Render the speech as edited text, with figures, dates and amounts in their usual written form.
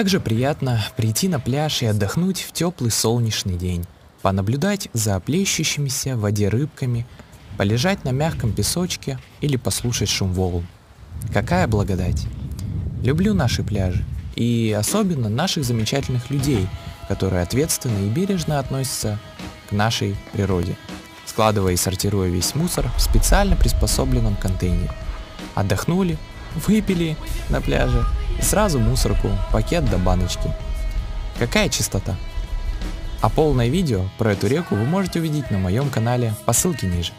Как же приятно прийти на пляж и отдохнуть в теплый солнечный день, понаблюдать за плещущимися в воде рыбками, полежать на мягком песочке или послушать шум волн. Какая благодать! Люблю наши пляжи и особенно наших замечательных людей, которые ответственно и бережно относятся к нашей природе, складывая и сортируя весь мусор в специально приспособленном контейнере. Отдохнули, выпили на пляже и сразу мусорку, пакет до баночки. Какая чистота! А полное видео про эту реку вы можете увидеть на моем канале по ссылке ниже.